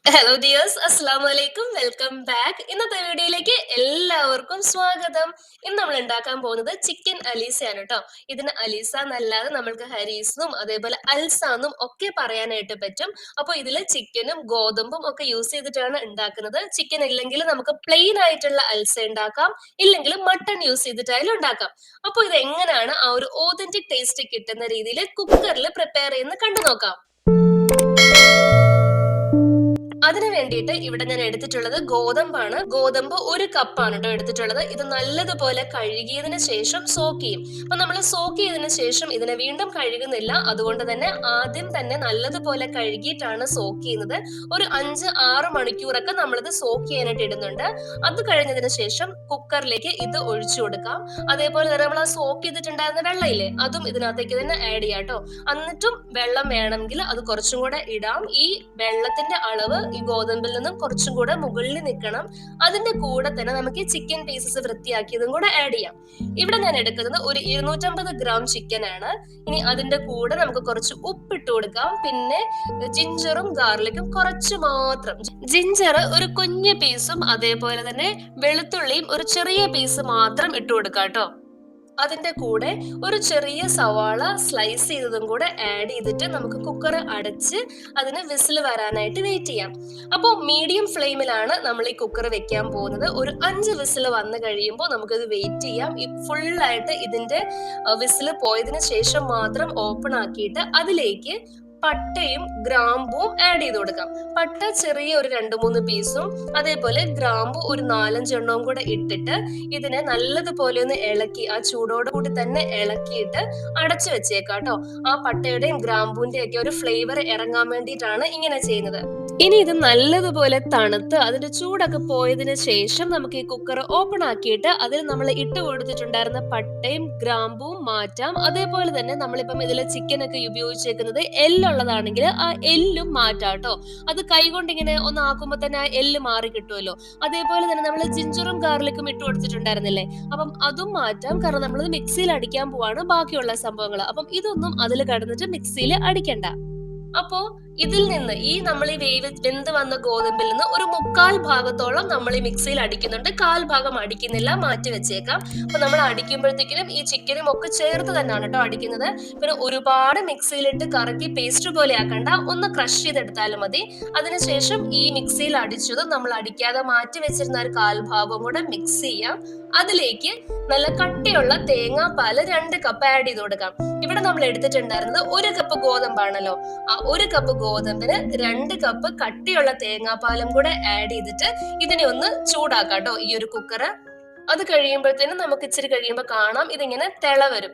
Hello dears, അസ്സലാമു അലൈക്കും. Welcome back. ഇന്നത്തെ വീഡിയോയിലേക്ക് എല്ലാവർക്കും സ്വാഗതം. ഇന്ന് നമ്മൾ ഉണ്ടാക്കാൻ പോകുന്നത് ചിക്കൻ അലീസയാണ് കേട്ടോ. ഇതിന് അലീസ എന്നല്ലാതെ നമ്മൾക്ക് ഹരീസ് എന്നും അതേപോലെ അൽസ എന്നും ഒക്കെ പറയാനായിട്ട് പറ്റും. അപ്പോൾ ഇതിൽ ചിക്കനും ഗോതമ്പും ഒക്കെ യൂസ് ചെയ്തിട്ടാണ് ഉണ്ടാക്കുന്നത്. ചിക്കൻ ഇല്ലെങ്കിൽ നമുക്ക് പ്ലെയിൻ ആയിട്ടുള്ള അൽസ ഉണ്ടാക്കാം, ഇല്ലെങ്കിൽ മട്ടൺ യൂസ് ചെയ്തിട്ടായാലും ഉണ്ടാക്കാം. അപ്പോൾ ഇത് എങ്ങനെയാണ് ആ ഒരു ഓതന്റിക് ടേസ്റ്റ് കിട്ടുന്ന രീതിയിൽ കുക്കറിൽ പ്രിപ്പയർ ചെയ്യുന്നത് കണ്ടു നോക്കാം. അതിന് വേണ്ടിയിട്ട് ഇവിടെ ഞാൻ എടുത്തിട്ടുള്ളത് ഗോതമ്പാണ്. ഗോതമ്പ് 1 കപ്പാണ് കേട്ടോ എടുത്തിട്ടുള്ളത്. ഇത് നല്ലതുപോലെ കഴുകിയതിന് ശേഷം സോക്ക് ചെയ്യും. അപ്പൊ നമ്മൾ സോക്ക് ചെയ്തതിനു ശേഷം ഇതിനെ വീണ്ടും കഴുകുന്നില്ല. അതുകൊണ്ട് തന്നെ ആദ്യം തന്നെ നല്ലതുപോലെ കഴുകിയിട്ടാണ് സോക്ക് ചെയ്യുന്നത്. ഒരു 5-6 മണിക്കൂറൊക്കെ നമ്മളിത് സോക്ക് ചെയ്യാനായിട്ട് ഇടുന്നുണ്ട്. അത് കഴിഞ്ഞതിന് ശേഷം കുക്കറിലേക്ക് ഇത് ഒഴിച്ചു കൊടുക്കാം. അതേപോലെ തന്നെ നമ്മൾ ആ സോക്ക് ചെയ്തിട്ടുണ്ടായിരുന്ന വെള്ളമില്ലേ, അതും ഇതിനകത്തേക്ക് തന്നെ ആഡ് ചെയ്യാം കേട്ടോ. എന്നിട്ടും വെള്ളം വേണമെങ്കിൽ അത് കുറച്ചും കൂടെ ഇടാം. ഈ വെള്ളത്തിന്റെ അളവ് ഈ ഗോതമ്പിൽ നിന്നും കുറച്ചും കൂടെ മുകളിൽ നിൽക്കണം. അതിന്റെ കൂടെ തന്നെ നമുക്ക് ഈ ചിക്കൻ പീസസ് വൃത്തിയാക്കിയതും കൂടെ ആഡ് ചെയ്യാം. ഇവിടെ ഞാൻ എടുക്കുന്നത് ഒരു 250 ഗ്രാം ചിക്കൻ ആണ്. ഇനി അതിന്റെ കൂടെ നമുക്ക് കുറച്ച് ഉപ്പിട്ട് കൊടുക്കാം. പിന്നെ ജിഞ്ചറും ഗാർലിക്കും കുറച്ച് മാത്രം. ജിഞ്ചർ ഒരു കുഞ്ഞു പീസും അതേപോലെ തന്നെ വെളുത്തുള്ളിയും ഒരു ചെറിയ പീസ് മാത്രം ഇട്ട് കൊടുക്കാം കേട്ടോ. അതിന്റെ കൂടെ ഒരു ചെറിയ സവാള സ്ലൈസ് ചെയ്തതും കൂടെ ആഡ് ചെയ്തിട്ട് നമുക്ക് കുക്കർ അടച്ച് അതിന് വിസിൽ വരാനായിട്ട് വെയിറ്റ് ചെയ്യാം. അപ്പോൾ മീഡിയം ഫ്ലെയിമിലാണ് നമ്മൾ ഈ കുക്കർ വെക്കാൻ പോകുന്നത്. ഒരു 5 വിസിൽ വന്നു കഴിയുമ്പോൾ നമുക്കിത് വെയിറ്റ് ചെയ്യാം. ഫുള്ളായിട്ട് ഇതിന്റെ വിസിൽ പോയതിനു ശേഷം മാത്രം ഓപ്പൺ ആക്കിയിട്ട് അതിലേക്ക് പട്ടയും ഗ്രാമ്പും ആഡ് ചെയ്ത് കൊടുക്കാം. പട്ട ചെറിയ ഒരു 2-3 പീസും അതേപോലെ ഗ്രാമ്പു ഒരു 4-5 എണ്ണവും കൂടെ ഇട്ടിട്ട് ഇതിനെ നല്ലതുപോലെ ഒന്ന് ഇളക്കി ആ ചൂടോട് കൂടി തന്നെ ഇളക്കിയിട്ട് അടച്ചു വെച്ചേക്കാം കേട്ടോ. ആ പട്ടയുടെയും ഗ്രാമ്പൂന്റെയും ഒക്കെ ഒരു ഫ്ലേവർ ഇറങ്ങാൻ വേണ്ടിയിട്ടാണ് ഇങ്ങനെ ചെയ്യുന്നത്. ഇനി ഇത് നല്ലതുപോലെ തണുത്ത് അതിന്റെ ചൂടൊക്കെ പോയതിനു ശേഷം നമുക്ക് ഈ കുക്കർ ഓപ്പൺ ആക്കിയിട്ട് അതിൽ നമ്മൾ ഇട്ട് കൊടുത്തിട്ടുണ്ടായിരുന്ന പട്ടയും ഗ്രാമ്പും മാറ്റാം. അതേപോലെ തന്നെ നമ്മളിപ്പം ഇതിൽ ചിക്കൻ ഒക്കെ ഉപയോഗിച്ചേക്കുന്നത് എല്ലുള്ളതാണെങ്കിൽ ആ എല്ലും മാറ്റാം കേട്ടോ. അത് കൈകൊണ്ട് ഇങ്ങനെ ഒന്ന് ആക്കുമ്പോൾ തന്നെ ആ എല്ല് മാറി കിട്ടുമല്ലോ. അതേപോലെ തന്നെ നമ്മൾ ജിഞ്ചറും ഗാർലിക്കും ഇട്ട് കൊടുത്തിട്ടുണ്ടായിരുന്നില്ലേ, അപ്പം അതും മാറ്റാം. കാരണം നമ്മളത് മിക്സിയിൽ അടിക്കാൻ പോവാണ് ബാക്കിയുള്ള സംഭവങ്ങൾ. അപ്പം ഇതൊന്നും അതിൽ കടന്നിട്ട് മിക്സിയിൽ അടിക്കണ്ട. അപ്പോ ഇതിൽ നിന്ന് ഈ നമ്മൾ ഈ വെന്ത് വന്ന ഗോതമ്പിൽ നിന്ന് ഒരു 1/4 ഭാഗത്തോളം നമ്മൾ ഈ മിക്സിയിൽ അടിക്കുന്നുണ്ട്. 1/4 ഭാഗം അടിക്കുന്നില്ല, മാറ്റി വെച്ചേക്കാം. അപ്പൊ നമ്മൾ അടിക്കുമ്പോഴത്തേക്കിനും ഈ ചിക്കനും ഒക്കെ ചേർത്ത് തന്നെയാണ് കേട്ടോ അടിക്കുന്നത്. പിന്നെ ഒരുപാട് മിക്സിയിലിട്ട് കറക്കി പേസ്റ്റ് പോലെ ആക്കണ്ട, ഒന്ന് ക്രഷ് ചെയ്തെടുത്താലും മതി. അതിനുശേഷം ഈ മിക്സിയിൽ അടിച്ചതും നമ്മൾ അടിക്കാതെ മാറ്റി വെച്ചിരുന്ന ഒരു 1/4 ഭാഗം കൂടെ മിക്സ് ചെയ്യാം. അതിലേക്ക് നല്ല കട്ടിയുള്ള തേങ്ങാപ്പാല് 2 കപ്പ് ആഡ് ചെയ്ത് കൊടുക്കാം. ഇവിടെ നമ്മൾ എടുത്തിട്ടുണ്ടായിരുന്നത് 1 കപ്പ് ഗോതമ്പാണല്ലോ. ആ 1 കപ്പ് ഗോതമ്പിന് 2 കപ്പ് കട്ടിയുള്ള തേങ്ങാപ്പാലും കൂടെ ആഡ് ചെയ്തിട്ട് ഇതിനെ ഒന്ന് ചൂടാക്കാം കേട്ടോ ഈ ഒരു കുക്കറ്. അത് കഴിയുമ്പോഴത്തേനും നമുക്ക് ഇച്ചിരി കഴിയുമ്പോൾ കാണാം ഇതിങ്ങനെ തിള വരും.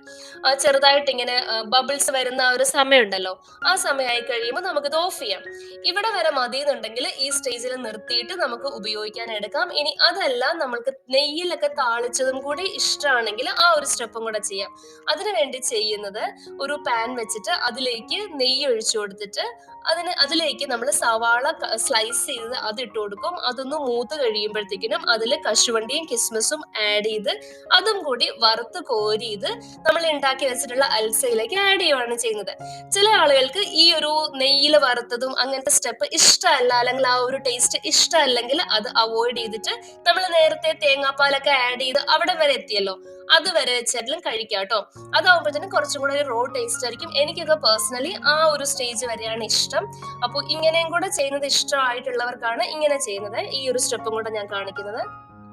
ചെറുതായിട്ട് ഇങ്ങനെ ബബിൾസ് വരുന്ന ആ ഒരു സമയമുണ്ടല്ലോ, ആ സമയമായി കഴിയുമ്പോൾ നമുക്കിത് ഓഫ് ചെയ്യാം. ഇവിടെ വരെ മതി എന്നുണ്ടെങ്കിൽ ഈ സ്റ്റേജിൽ നിർത്തിയിട്ട് നമുക്ക് ഉപയോഗിക്കാൻ എടുക്കാം. ഇനി അതല്ല നമ്മൾക്ക് നെയ്യിലൊക്കെ താളിച്ചതും കൂടി ഇഷ്ടമാണെങ്കിൽ ആ ഒരു സ്റ്റെപ്പും കൂടെ ചെയ്യാം. അതിനു വേണ്ടി ചെയ്യുന്നത് ഒരു പാൻ വെച്ചിട്ട് അതിലേക്ക് നെയ്യ് ഒഴിച്ചു കൊടുത്തിട്ട് അതിലേക്ക് നമ്മൾ സവാള സ്ലൈസ് ചെയ്ത് അത് ഇട്ട് കൊടുക്കും. അതൊന്ന് മൂത്ത് കഴിയുമ്പോഴത്തേക്കിനും അതിൽ കശുവണ്ടിയും കിസ്മിസും ആഡ് ചെയ്ത് അതും കൂടി വറുത്ത് കോരിയത് നമ്മൾ ഉണ്ടാക്കി വെച്ചിട്ടുള്ള അൽസയിലേക്ക് ആഡ് ചെയ്യുകയാണ് ചെയ്യുന്നത്. ചില ആളുകൾക്ക് ഈ ഒരു നെയ്യിൽ വറുത്തതും അങ്ങനത്തെ സ്റ്റെപ്പ് ഇഷ്ടമല്ല, അല്ലെങ്കിൽ ആ ഒരു ടേസ്റ്റ് ഇഷ്ടമല്ലെങ്കിൽ അത് അവോയ്ഡ് ചെയ്തിട്ട് നമ്മൾ നേരത്തെ തേങ്ങാപ്പാലൊക്കെ ആഡ് ചെയ്ത് അവിടെ വരെ എത്തിയല്ലോ, അത് വരെ വെച്ചാലും കഴിക്കാം കേട്ടോ. അതാവുമ്പോഴത്തേനും കുറച്ചും കൂടെ ഒരു റോ ടേസ്റ്റ് ആയിരിക്കും. എനിക്കൊക്കെ പേഴ്സണലി ആ ഒരു സ്റ്റേജ് വരെയാണ് ഇഷ്ടം. അപ്പോൾ ഇങ്ങനെയും കൂടെ ചെയ്യുന്നത് ഇഷ്ടമായിട്ടുള്ളവർക്കാണ് ഇങ്ങനെ ചെയ്യുന്നത്. ഈ ഒരു സ്റ്റെപ്പും കൂടെ ഞാൻ കാണിക്കുന്നത്.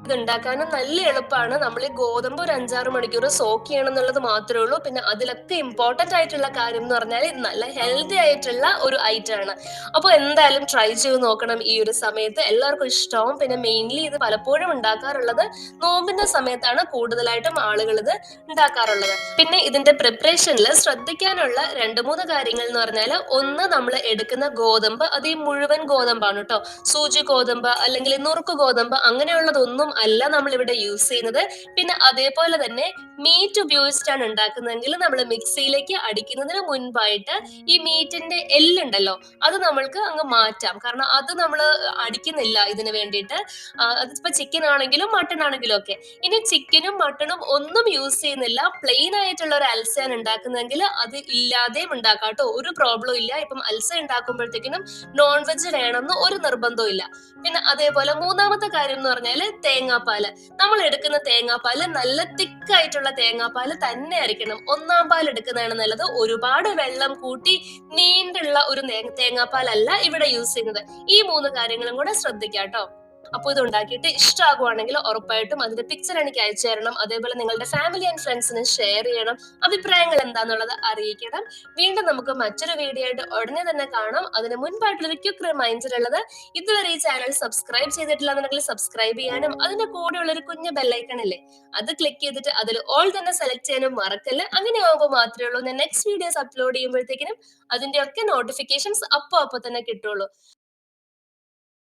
ഇത് ഉണ്ടാക്കാനും നല്ല എളുപ്പമാണ്. നമ്മൾ ഈ ഗോതമ്പ് ഒരു 5-6 മണിക്കൂർ സോക്ക് ചെയ്യണം എന്നുള്ളത് മാത്രമേ ഉള്ളൂ. പിന്നെ അതിലൊക്കെ ഇമ്പോർട്ടന്റ് ആയിട്ടുള്ള കാര്യം എന്ന് പറഞ്ഞാൽ നല്ല ഹെൽത്തി ആയിട്ടുള്ള ഒരു ഐറ്റം ആണ്. അപ്പോൾ എന്തായാലും ട്രൈ ചെയ്ത് നോക്കണം ഈ ഒരു സമയത്ത്, എല്ലാവർക്കും ഇഷ്ടമാവും. പിന്നെ മെയിൻലി ഇത് പലപ്പോഴും ഉണ്ടാക്കാറുള്ളത് നോമ്പിന്റെ സമയത്താണ് കൂടുതലായിട്ടും ആളുകൾ ഇത് ഉണ്ടാക്കാറുള്ളത്. പിന്നെ ഇതിന്റെ പ്രിപ്പറേഷനിൽ ശ്രദ്ധിക്കാനുള്ള 2-3 കാര്യങ്ങൾ എന്ന് പറഞ്ഞാൽ, ഒന്ന് നമ്മൾ എടുക്കുന്ന ഗോതമ്പ് അത് ഈ മുഴുവൻ ഗോതമ്പാണ് കേട്ടോ. സൂചി ഗോതമ്പ് അല്ലെങ്കിൽ നുറുക്ക് ഗോതമ്പ് അങ്ങനെയുള്ളതൊന്നും അല്ല നമ്മൾ ഇവിടെ യൂസ് ചെയ്യുന്നത്. പിന്നെ അതേപോലെ തന്നെ മീറ്റ് ഉപയോഗിച്ചിട്ടാണ് ഉണ്ടാക്കുന്നതെങ്കിൽ നമ്മൾ മിക്സിയിലേക്ക് അടിക്കുന്നതിന് മുൻപായിട്ട് ഈ മീറ്റിന്റെ എല്ലുണ്ടല്ലോ അത് നമ്മൾക്ക് അങ്ങ് മാറ്റാം. കാരണം അത് നമ്മൾ അടിക്കുന്നില്ല ഇതിന് വേണ്ടിയിട്ട്. അതിപ്പോ ചിക്കൻ ആണെങ്കിലും മട്ടൺ ആണെങ്കിലും ഒക്കെ. ഇനി ചിക്കനും മട്ടണും ഒന്നും യൂസ് ചെയ്യുന്നില്ല, പ്ലെയിൻ ആയിട്ടുള്ള ഒരു അൽസയാണ് ഉണ്ടാക്കുന്നതെങ്കിൽ അത് ഇല്ലാതെയും ഉണ്ടാക്കാം കേട്ടോ, ഒരു പ്രോബ്ലം ഇല്ല. ഇപ്പം അൽസ ഉണ്ടാക്കുമ്പോഴത്തേക്കിനും നോൺ വെജ് വേണമെന്ന് ഒരു നിർബന്ധവും ഇല്ല. പിന്നെ അതേപോലെ മൂന്നാമത്തെ കാര്യം എന്ന് പറഞ്ഞാല് തേങ്ങാപ്പാല്. നമ്മൾ എടുക്കുന്ന തേങ്ങാപ്പാല് നല്ല തിക്കായിട്ടുള്ള തേങ്ങാപ്പാല് തന്നെ ആയിരിക്കണം. ഒന്നാം പാൽ എടുക്കുന്നതാണ് നല്ലത്. ഒരുപാട് വെള്ളം കൂട്ടി നീണ്ടുള്ള ഒരു തേങ്ങാപ്പാലല്ല ഇവിടെ യൂസ് ചെയ്യുന്നത്. ഈ മൂന്ന് കാര്യങ്ങളും കൂടെ ശ്രദ്ധിക്കാട്ടോ. അപ്പൊ ഇത് ഉണ്ടാക്കിയിട്ട് ഇഷ്ടമാകുവാണെങ്കിൽ ഉറപ്പായിട്ടും അതിന്റെ പിക്ചർ എനിക്ക് അയച്ചു തരണം. അതേപോലെ നിങ്ങളുടെ ഫാമിലി ആൻഡ് ഫ്രണ്ട്സിന് ഷെയർ ചെയ്യണം. അഭിപ്രായങ്ങൾ എന്താന്നുള്ളത് അറിയിക്കണം. വീണ്ടും നമുക്ക് മറ്റൊരു വീഡിയോ ആയിട്ട് ഉടനെ തന്നെ കാണാം. അതിന് മുൻപായിട്ടുള്ള ഒരു ക്വിക്ക് റിമൈൻഡർ ഉള്ളത്, ഇതുവരെ ഈ ചാനൽ സബ്സ്ക്രൈബ് ചെയ്തിട്ടില്ല എന്നുണ്ടെങ്കിൽ സബ്സ്ക്രൈബ് ചെയ്യാനും അതിന്റെ കൂടെയുള്ള ഒരു കുഞ്ഞു ബെല്ലൈക്കൺ ഇല്ലേ അത് ക്ലിക്ക് ചെയ്തിട്ട് അതിൽ ഓൾ തന്നെ സെലക്ട് ചെയ്യാനും മറക്കല്ല. അങ്ങനെ ആകുമ്പോൾ മാത്രമേ ഉള്ളൂ ഞാൻ നെക്സ്റ്റ് വീഡിയോസ് അപ്ലോഡ് ചെയ്യുമ്പോഴത്തേക്കിനും അതിന്റെ ഒക്കെ നോട്ടിഫിക്കേഷൻസ് അപ്പൊ തന്നെ കിട്ടുള്ളൂ.